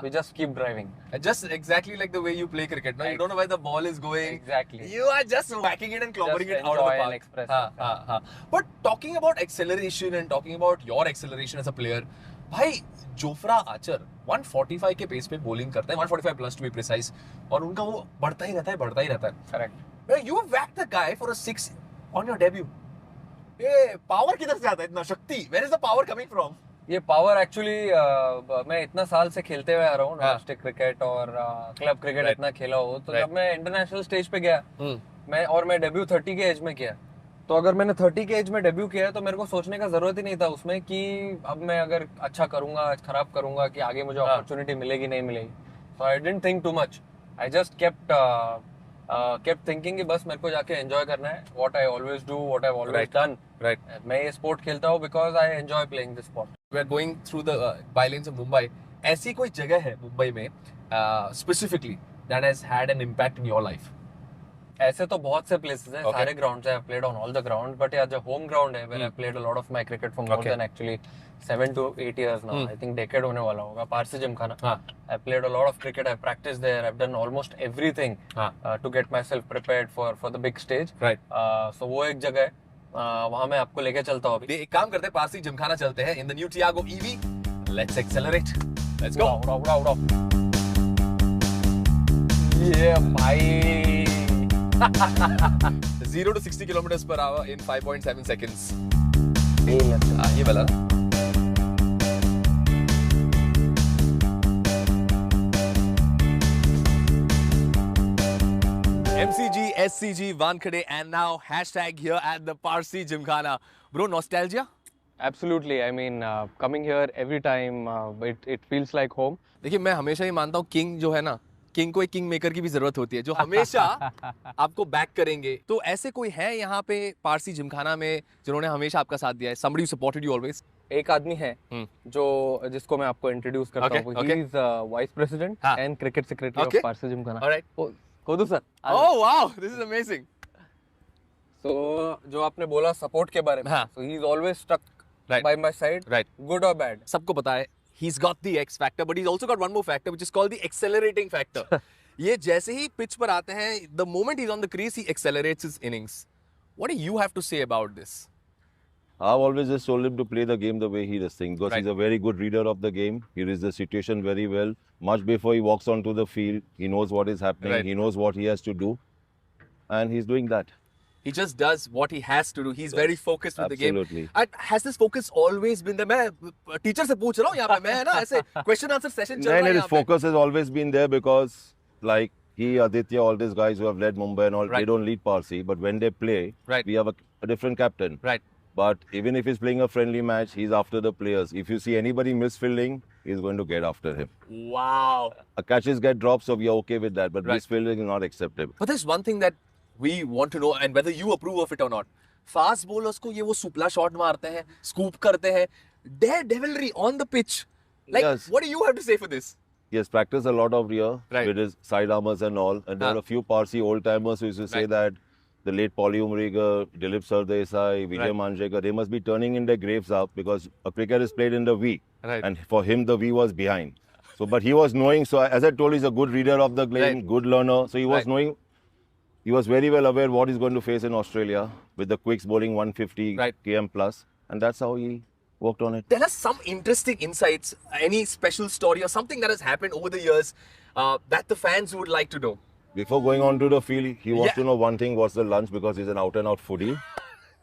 We just keep driving. Just exactly like the way you play cricket. No, you don't know where the ball is going. Exactly. You are just whacking it and clobbering it out of the enjoy park. and express. But talking about acceleration and talking about your acceleration as a player, भाई Jofra Archer 145 के pace पे bowling करता है, 145 plus to be precise, और उनका वो बढ़ता ही रहता है. Correct. You whacked the guy for a 6 on your debut. ये पावर किधर से आता है, इतना शक्ति? Where is the power coming from? ये पावर एक्चुअली मैं इतना साल से खेलते हुए आ रहा हूँ, डोमेस्टिक क्रिकेट और क्लब क्रिकेट इतना खेला हूँ, तो जब मैं इंटरनेशनल स्टेज पे गया मैं डेब्यू 30 के एज में किया. तो अगर मैंने 30 के एज में डेब्यू किया तो मेरे को सोचने का जरूरत ही नहीं था उसमें कि अब मैं अगर अच्छा करूंगा खराब करूंगा कि आगे मुझे अपॉर्चुनिटी मिलेगी नहीं मिलेगी. So I didn't think too much. I just kept thinking कि बस मेरे को जाके एंजॉय करना है. what I always do, what I've always done. Right. मैं ये स्पोर्ट खेलता हूँ because I enjoy playing this sport. We are going through the bylanes of Mumbai. ऐसी कोई जगह है मुंबई में specifically that has had an impact in your life? ऐसे तो बहुत से प्लेसेस हैं, सारे ग्राउंड्स हैं. I've played on all the grounds, but yeah, जो होम ग्राउंड है where I've played a lot of my cricket for more than actually 7 to 8 years now. I think decade होने वाला होगा. Parsi Gymkhana. I've played a lot of cricket. I've practiced there. I've done almost everything to get myself prepared for the big stage. Right. So वो एक जगह है. वहाँ मैं आपको लेके चलता हूँ अभी. एक काम करते हैं, पारसी जिमखाना चलते हैं. In the new Tiago EV, let's accelerate. Let's go. उड़ाओ. Yeah, भाई. 0 to 60 kilometers per hour in 5.7 seconds. ये वाला ना? MCG, SCG, Wankhede, and now hashtag here at the Parsi Gymkhana. Bro, nostalgia? Absolutely. I mean, coming here every time, it feels like home. देखिए, मैं हमेशा ही मानता हूँ king जो है ना, किंग को एक किंग मेकर की भी जरूरत होती है जो हमेशा आपको बैक करेंगे. तो ऐसे कोई है यहाँ पे पारसी जिमखाना में जिन्होंने हमेशा आपका साथ दिया है? Somebody who supported you always? एक आदमी है जिसको मैं आपको इंट्रोड्यूस करता हूँ. He is vice president and cricket secretary of Parsi Gymkhana. Alright. Kodu sir. Oh wow, this is amazing. So जो आपने बोला सपोर्ट के बारे में, so he is always stuck by my side, good or bad. सबको पता है he's got the X factor, but he's also got one more factor which is called the accelerating factor. ये जैसे ही पिच पर आते हैं, the moment he's on the crease, he accelerates his innings. What do you have to say about this? I've always just told him to play the game the way he does things, because he's a very good reader of the game. He reads the situation very well. Much before he walks onto the field, he knows what is happening. He knows what he has to do, and he's doing that. He just does what he has to do. He's very focused with the game. Absolutely. And has this focus always been there? मैं teacher से पूछ रहा हूँ यहाँ पे, मैं ना ऐसे question answer session चल रहा है यहाँ पे. His focus has always been there because, like he, Aditya, all these guys who have led Mumbai and all, they don't lead Parsi, but when they play, we have a different captain. Right. But even if he's playing a friendly match, he's after the players. If you see anybody misfielding, he's going to get after him. Wow. Catches get dropped, so we are okay with that. But misfielding is not acceptable. But there's one thing that we want to know, and whether you approve of it or not. Fast bowlers को ये वो supla shot मारते हैं, scoop करते हैं, daredevilry on the pitch. Like, what do you have to say for this? He has practiced a lot of rear with his side armers and all. And there are a few Parsi old-timers who used to say that the late Paulie Umrigar, Dilip Sardesai, Vijay Manjrekar, they must be turning in their graves up because a cricket is played in the V. And for him, the V was behind. So, but he was knowing, so as I told you, he's a good reader of the game, good learner. So he was knowing, he was very well aware what he's going to face in Australia with the quicks bowling 150 km plus. And that's how he worked on it. Tell us some interesting insights, any special story or something that has happened over the years that the fans would like to know. Before going on to the field, he wants to know one thing, what's the lunch, because he's an out-and-out foodie.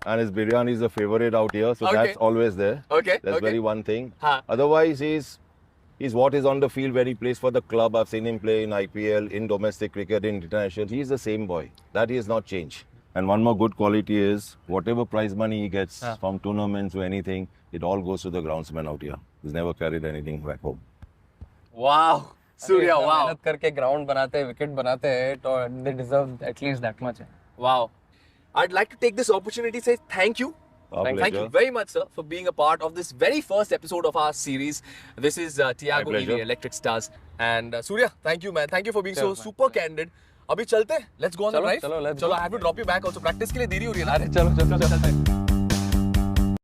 And his biryani is a favorite out here, so that's always there. That's very one thing. Otherwise, he's what is on the field when he plays for the club. I've seen him play in IPL, in domestic cricket, in international. He's the same boy. That he has not changed. And one more good quality is, whatever prize money he gets from tournaments or anything, it all goes to the groundsman out here. He's never carried anything back home. Wow. Surya, wow. मेहनत करके ground बनाते हैं, wicket बनाते हैं, तो they deserve at least that much. Wow. I'd like to take this opportunity to say thank you. Thank you very much, sir, for being a part of this very first episode of our series. This is Tiago EV Electric Stars. And Surya, thank you, man. Thank you for being so super candid. अभी चलते हैं. Let's go on the drive. चलो, let's go. I have to drop you back also. Practice के लिए देरी हो रही है ना. अरे चलो.